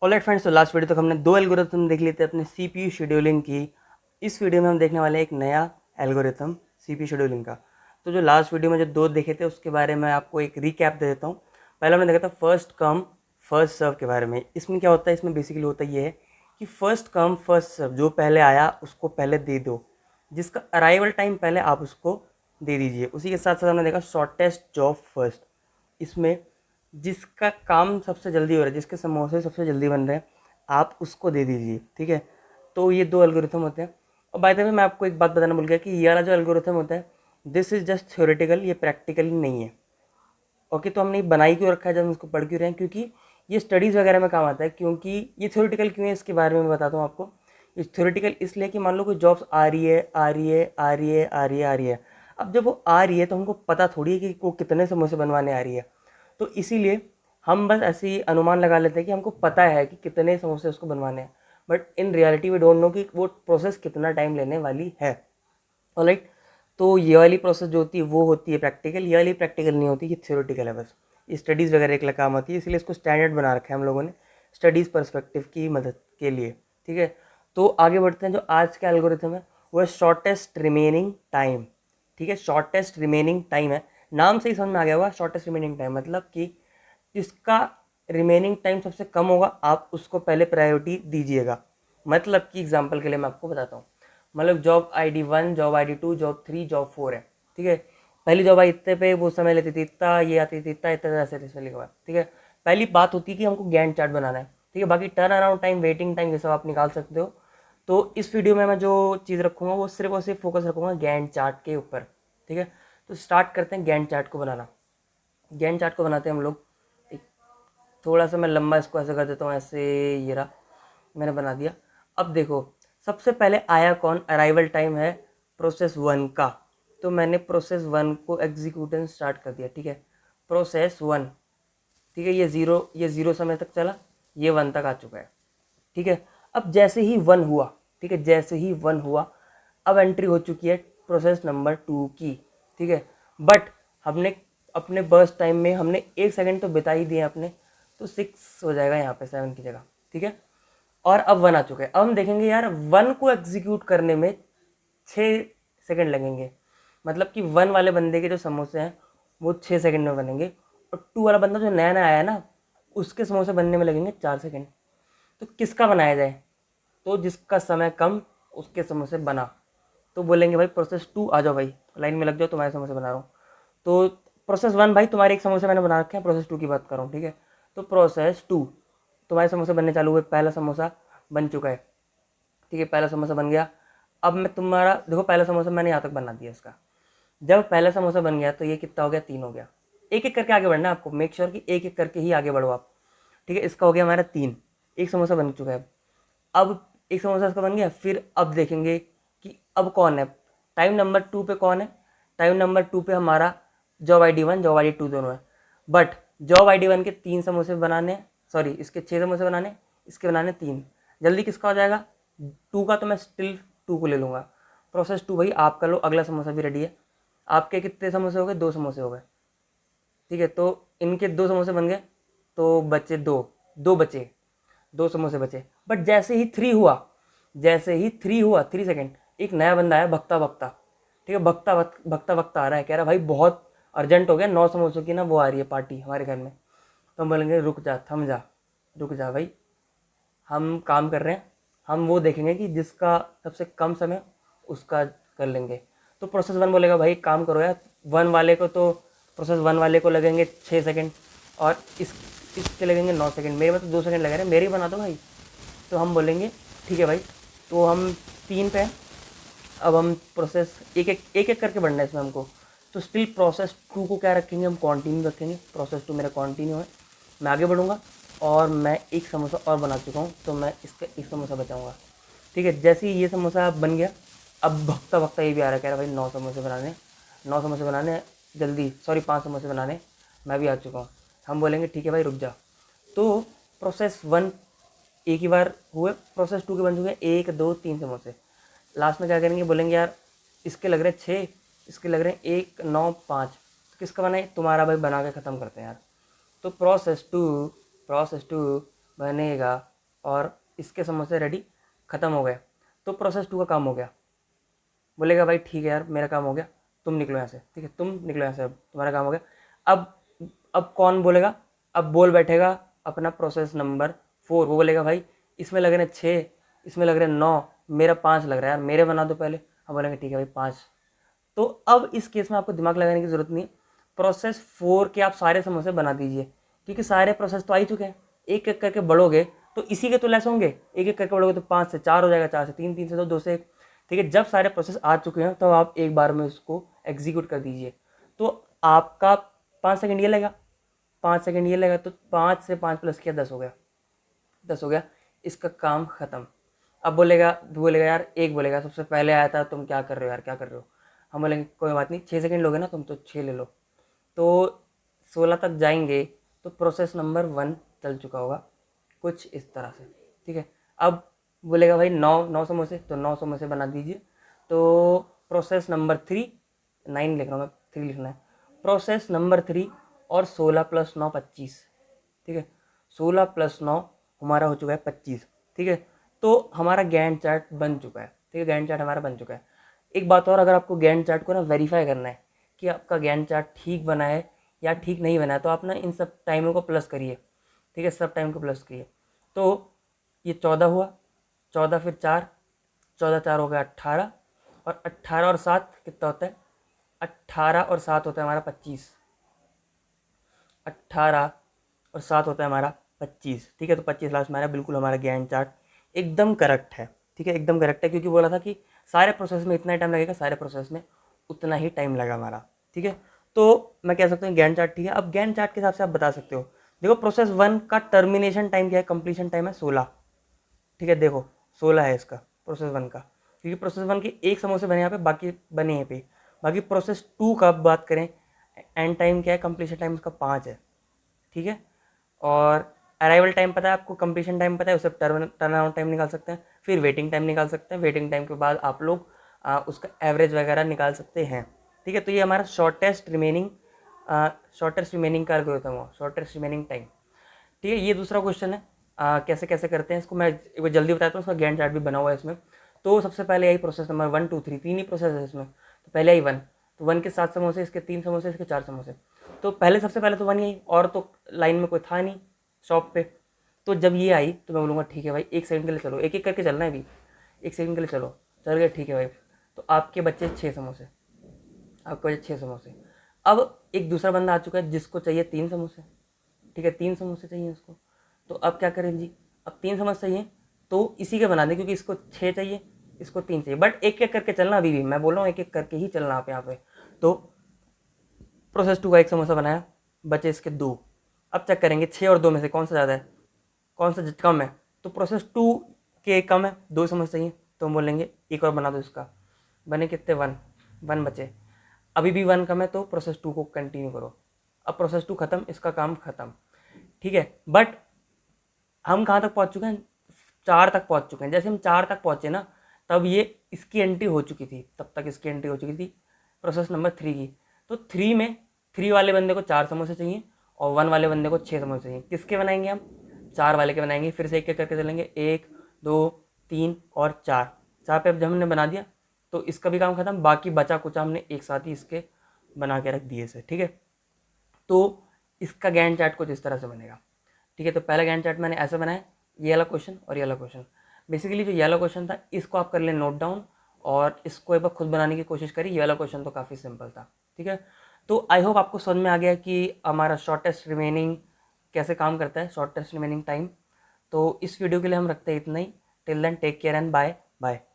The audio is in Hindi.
ऑलराइट फ्रेंड्स, तो लास्ट वीडियो तक हमने दो एल्गोरिथम देख लिए थे अपने सीपीयू शेड्यूलिंग की। इस वीडियो में हम देखने वाले हैं एक नया एल्गोरिथम सीपीयू शेड्यूलिंग का। तो जो लास्ट वीडियो में जो दो देखे थे उसके बारे में आपको एक रिकैप दे देता हूँ। पहले हमने देखा था फर्स्ट कम फर्स्ट सर्व के बारे में। इसमें क्या होता है, इसमें बेसिकली होता ये है कि फर्स्ट कम फर्स्ट सर्व, जो पहले आया उसको पहले दे दो, जिसका अराइवल टाइम पहले आप उसको दे दीजिए। उसी के साथ साथ हमने देखा शॉर्टेस्ट जॉब फर्स्ट। इसमें जिसका काम सबसे जल्दी हो रहा है, जिसके समोसे सबसे जल्दी बन रहे हैं, आप उसको दे दीजिए। ठीक है, तो ये दो एल्गोरिथम होते हैं। और बाय द वे मैं आपको एक बात बताना भूल गया कि ये वाला जो एल्गोरिथम होता है, दिस इज़ जस्ट थ्योरेटिकल, ये प्रैक्टिकली नहीं है। ओके, तो हमने बनाई क्यों रखा है, जब हम उसको पढ़ क्यों रहे हैं, क्योंकि ये स्टडीज़ वगैरह में काम आता है। क्योंकि ये थ्योरेटिकल क्यों है इसके बारे में मैं बताता हूँ आपको। ये थ्योरेटिकल इसलिए कि मान लो कोई जॉब्स आ रही है आ रही है आ रही है आ रही है आ रही है। अब जब वो आ रही है तो हमको पता थोड़ी है कि वो कितने समोसे बनवाने आ रही है। तो इसीलिए हम बस ऐसे ही अनुमान लगा लेते हैं कि हमको पता है कि कितने समोसे उसको बनवाने हैं, but in reality we don't know कि वो प्रोसेस कितना टाइम लेने वाली है। ऑलराइट, तो ये वाली प्रोसेस जो होती है वो होती है प्रैक्टिकल, ये वाली प्रैक्टिकल नहीं होती, ये थ्योरेटिकल है बस। ये स्टडीज़ वगैरह के लिए काम आती है, इसलिए इसको स्टैंडर्ड बना रखा है हम लोगों ने स्टडीज़ पर्सपेक्टिव की मदद के लिए। ठीक है, तो आगे बढ़ते हैं। जो आज का एल्गोरिथम है वो है शॉर्टेस्ट रिमेनिंग टाइम। ठीक है, शॉर्टेस्ट रिमेनिंग टाइम है, नाम से ही समझ में आ गया होगा। शॉर्टेस्ट रिमेनिंग टाइम मतलब कि जिसका रिमेनिंग टाइम सबसे कम होगा आप उसको पहले प्रायोरिटी दीजिएगा। मतलब कि एग्जांपल के लिए मैं आपको बताता हूँ। मतलब job ID 1, job ID 2, job 3, job 4 है। ठीक है, पहली जॉब आई इतने पे, वो समय लेती थी इतना, ये आती थी इतना इतना, ऐसे ऐसे लिखा हुआ है। ठीक है, पहली बात होती है कि हमको गैंट चार्ट बनाना है। ठीक है, बाकी turn around time, waiting time, ये सब आप निकाल सकते हो। तो इस वीडियो में मैं जो चीज़ रखूँगा वो सिर्फ और सिर्फ फोकस रखूँगा गैंट चार्ट के ऊपर। ठीक है, तो स्टार्ट करते हैं गैंट चार्ट को बनाना। गैंट चार्ट को बनाते हैं हम लोग। एक थोड़ा सा मैं लंबा इसको ऐसे कर देता हूँ, ऐसे। ये रहा, मैंने बना दिया। अब देखो, सबसे पहले आया कौन, अराइवल टाइम है प्रोसेस 1 का। तो मैंने प्रोसेस 1 को एग्जीक्यूशन स्टार्ट कर दिया। ठीक है, प्रोसेस 1। ठीक है, ये ज़ीरो समय तक चला, ये 1 तक आ चुका है। ठीक है, अब जैसे ही 1 हुआ, ठीक है, जैसे ही 1 हुआ, अब एंट्री हो चुकी है प्रोसेस नंबर 2 की। ठीक है, बट हमने अपने बर्स्ट टाइम में हमने 1 सेकंड तो बिता ही दिए अपने, तो 6 हो जाएगा यहाँ पे 7 की जगह। ठीक है, और अब 1 आ चुका है। अब हम देखेंगे यार 1 को एग्जीक्यूट करने में 6 सेकंड लगेंगे। मतलब कि 1 वाले बंदे के जो समोसे हैं वो 6 सेकंड में बनेंगे, और 2 वाला बंदा जो नया नया आया है ना, उसके समोसे बनने में लगेंगे 4 सेकंड। तो किसका बनाया जाए, तो जिसका समय कम उसके समोसे बना। तो बोलेंगे भाई प्रोसेस 2 आ जाओ भाई, लाइन में लग जाओ, तुम्हारे समोसे बना रहा हूँ। तो प्रोसेस 1 भाई तुम्हारे एक समोसे मैंने बना रखे हैं, प्रोसेस 2 की बात कर रहा हूँ। ठीक है, तो प्रोसेस 2 तुम्हारे समोसे बनने चालू हुए, पहला समोसा बन चुका है। ठीक है, पहला समोसा बन गया। अब मैं तुम्हारा देखो, पहला समोसा मैंने यहाँ तक बना दिया इसका। जब पहला समोसा बन गया तो ये कितना हो गया, 3 हो गया। एक एक करके आगे बढ़ना है आपको, मेक श्योर कि एक एक करके ही आगे बढ़ो आप। ठीक है, इसका हो गया हमारा 3, एक समोसा बन चुका है। अब एक समोसा इसका बन गया, फिर अब देखेंगे कि अब कौन है टाइम नंबर 2 पे, कौन है टाइम नंबर 2 पे, हमारा job I D 1 job I D 2 दोनों है। बट जॉब आई डी 1 के 3 समोसे बनाने, सॉरी इसके 6 समोसे बनाने, इसके बनाने 3। जल्दी किसका हो जाएगा, 2 का, तो मैं स्टिल 2 को ले लूँगा। प्रोसेस 2 भाई आप कर लो, अगला समोसा भी रेडी है। आपके कितने समोसे हो गए, 2 समोसे हो गए। ठीक है, तो इनके 2 समोसे बन गए, तो बचे 2, 2 बचे, 2 समोसे बचे। बट जैसे ही 3 हुआ, जैसे ही 3 हुआ, 3 सेकंड, एक नया बंदा आया भगता भगता। ठीक है, भगता भगता भगता आ रहा है, कह रहा भाई बहुत अर्जेंट हो गया, 9 समोसों की ना वो आ रही है पार्टी हमारे घर में। तो हम बोलेंगे रुक जा, थम जा, रुक जा भाई, हम काम कर रहे हैं। हम वो देखेंगे कि जिसका सबसे कम समय उसका कर लेंगे। तो प्रोसेस 1 बोलेगा भाई काम करो यार, 1 वाले को तो प्रोसेस 1 वाले को लगेंगे 6 सेकंड, और इसके लगेंगे 9 सेकंड, मेरे में तो 2 सेकंड लगे रहे, मेरे ही बना दो भाई। तो हम बोलेंगे ठीक है भाई, तो हम 3 पे हैं। अब हम प्रोसेस एक एक करके बढ़ना है इसमें हमको। तो स्टिल प्रोसेस 2 को क्या रखेंगे, हम कंटिन्यू रखेंगे। प्रोसेस 2 मेरा कंटिन्यू है, मैं आगे बढ़ूँगा, और मैं एक समोसा और बना चुका हूँ, तो मैं इसका एक समोसा बचाऊँगा। ठीक है, जैसे ही ये समोसा बन गया, अब भक्ता भक्ता ये भी आ रहा है, कह रहा भाई 9 समोसे बनाने, 9 समोसे बनाने, जल्दी, सॉरी 5 समोसे बनाने, मैं भी आ चुका हूँ। हम बोलेंगे ठीक है भाई रुक जा। तो प्रोसेस 1 एक ही बार हुए, प्रोसेस 2 के बन चुके हैं 1 2 3 समोसे। लास्ट में क्या करेंगे, बोलेंगे यार इसके लग रहे हैं 6, इसके लग रहे हैं 1 9 5, तो किसका बनाए, तुम्हारा भाई बना के ख़त्म करते हैं यार। तो प्रोसेस 2 बनेगा और इसके समोसे रेडी, ख़त्म हो गए। तो प्रोसेस 2 का काम हो गया। बोलेगा भाई ठीक है यार मेरा काम हो गया, तुम निकलो यहाँ से, ठीक है तुम निकलो यहाँ से, अब तुम्हारा काम हो गया। अब अब कौन बोलेगा? अब बोल बैठेगा अपना प्रोसेस नंबर 4। वो बोलेगा भाई इसमें लग रहे हैं 6, इसमें लग रहे हैं 9, मेरा 5 लग रहा है यार, मेरे बना दो पहले। हम बोलेंगे ठीक है भाई 5। तो अब इस केस में आपको दिमाग लगाने की ज़रूरत नहीं है। प्रोसेस 4 के आप सारे समोसे बना दीजिए, क्योंकि सारे प्रोसेस तो आ ही चुके हैं। एक एक करके बढ़ोगे तो इसी के तो लेस होंगे, एक एक करके बढ़ोगे तो 5 से 4 हो जाएगा, 4 से 3, 3 से 2, 2 से 1। ठीक है, जब सारे प्रोसेस आ चुके हैं तो आप एक बार में उसको एग्जीक्यूट कर दीजिए। तो आपका 5 सेकंड ये लगेगा, 5 सेकंड ये लगेगा, तो 5 से 5 प्लस किया 10 हो गया, 10 हो गया, इसका काम ख़त्म। अब बोलेगा बोलेगा यार, एक बोलेगा सबसे पहले आया था तुम क्या कर रहे हो यार, क्या कर रहे हो? हम बोलेंगे कोई बात नहीं, 6 सेकंड लोगे ना तुम तो 6 ले लो। तो 16 तक जाएंगे तो प्रोसेस नंबर 1 चल चुका होगा, कुछ इस तरह से। ठीक है, अब बोलेगा भाई 9 समोसे, तो 9 समोसे बना दीजिए। तो प्रोसेस नंबर 3, 9 लिख रहा हूँ मैं, 3 लिखना है। प्रोसेस नंबर 3 और 16 + 9 25। ठीक है, 16 + 9 हमारा हो चुका है 25। ठीक है, तो हमारा गैंट चार्ट बन चुका है। ठीक है, गैंट चार्ट हमारा बन चुका है। एक बात और, अगर आपको गैंट चार्ट को ना वेरीफाई करना है कि आपका गैंट चार्ट ठीक बना है या ठीक नहीं बना है, तो आप ना इन सब टाइमों को प्लस करिए। ठीक है, सब टाइम को प्लस करिए। तो ये 14 हुआ, 14 फिर 4, 14 4 हो गया 18, और 18 और 7 कितना होता है? 18 और 7 होता है हमारा 25। 18 और 7 होता है हमारा 25। ठीक है, तो 25 लास्ट में आ रहा है, बिल्कुल हमारा गैंट चार्ट एकदम करेक्ट है। ठीक है, एकदम करेक्ट है, क्योंकि बोला था कि सारे प्रोसेस में इतना ही टाइम लगेगा, सारे प्रोसेस में उतना ही टाइम लगा हमारा। ठीक है, तो मैं कह सकता हूँ गैंट चार्ट ठीक है। अब गैंट चार्ट के हिसाब से आप बता सकते हो, देखो प्रोसेस 1 का टर्मिनेशन टाइम क्या है, कंप्लीशन टाइम है 16। ठीक है, देखो 16 है इसका प्रोसेस 1 का, क्योंकि प्रोसेस 1 के एक समोसे बने यहाँ पे, बाकी बने यहाँ पे। बाकी प्रोसेस 2 का बात करें, एंड टाइम क्या है, कंप्लीशन टाइम उसका 5 है। ठीक है, और अराइवल टाइम पता है आपको, कंप्लीशन टाइम पता है, उससे टर्न अराउंड टाइम निकाल सकते हैं, फिर वेटिंग टाइम निकाल सकते हैं। वेटिंग टाइम के बाद आप लोग उसका एवरेज वगैरह निकाल सकते हैं। ठीक है, तो ये हमारा शॉर्टेस्ट रिमेनिंग का एल्गोरिथम हो, शॉर्टेस्ट रिमेनिंग टाइम। ठीक है, ये दूसरा क्वेश्चन है, कैसे कैसे करते हैं इसको मैं एक बार जल्दी बताता हूँ। उसका गैंट चार्ट भी बना हुआ है इसमें। तो सबसे पहले यही प्रोसेस नंबर 1 2 3, 3 ही प्रोसेस है इसमें। तो पहले ही 1, तो 1 के 7 समोसे, इसके 3 समोसे, इसके 4 समोसे। तो पहले सबसे पहले तो 1 यही, और तो लाइन में कोई था नहीं शॉप पे। तो जब ये आई तो मैं बोलूँगा ठीक है भाई, 1 सेकंड के लिए चलो, एक एक करके चलना है अभी, 1 सेकंड के लिए चलो, चल गए, ठीक है भाई। तो आपके बच्चे 6 समोसे, आपके बच्चे 6 समोसे। अब एक दूसरा बंदा आ चुका है जिसको चाहिए 3 समोसे। ठीक है, 3 समोसे चाहिए उसको। तो अब क्या करें जी, अब 3 समोसे चाहिए तो इसी के बना दें, क्योंकि इसको 6 चाहिए, इसको 3 चाहिए, बट एक एक करके चलना अभी भी, मैं बोल रहा हूँ एक एक करके ही चलना आप यहाँ पे। तो प्रोसेस 2 का 1 समोसा बनाया, बचे इसके 2। अब चेक करेंगे 6 और 2 में से कौन सा ज़्यादा है, कौन सा कम है। तो प्रोसेस 2 के कम है, 2 समोसे चाहिए, तो हम बोलेंगे एक और बना दो इसका। बने कितने? 1 बचे। अभी भी 1 कम है, तो प्रोसेस 2 को कंटिन्यू करो। अब प्रोसेस 2 खत्म, इसका काम खत्म। ठीक है, बट हम कहाँ तक पहुँच चुके हैं? 4 तक पहुँच चुके हैं। जैसे हम 4 तक पहुँचे ना, तब ये इसकी एंट्री हो चुकी थी, तब तक इसकी एंट्री हो चुकी थी प्रोसेस नंबर 3 की। तो 3 में 3 वाले बंदे को 4 समोसे चाहिए और 1 वाले बंदे को 6 समोसे चाहिए। किसके बनाएंगे हम? 4 वाले के बनाएंगे। फिर से एक एक करके चलेंगे, 1 2 3 और 4। 4 पे अब जब हमने बना दिया तो इसका भी काम खत्म, बाकी बचा कुचा हमने एक साथ ही इसके बना के रख दिए इसे। ठीक है, तो इसका गैंट चार्ट कुछ इस तरह से बनेगा। ठीक है, तो पहला गैंट चार्ट मैंने ऐसा बनाया, ये वाला क्वेश्चन और ये वाला क्वेश्चन। बेसिकली जो ये वाला क्वेश्चन था इसको आप कर लें नोट डाउन, और इसको एक बार खुद बनाने की कोशिश करिए। ये वाला क्वेश्चन तो काफ़ी सिंपल था। ठीक है, तो आई होप आपको समझ में आ गया कि हमारा शॉर्टेस्ट रिमेनिंग कैसे काम करता है, शॉर्टेस्ट रिमेनिंग टाइम। तो इस वीडियो के लिए हम रखते हैं इतना ही। Till then take care and bye bye.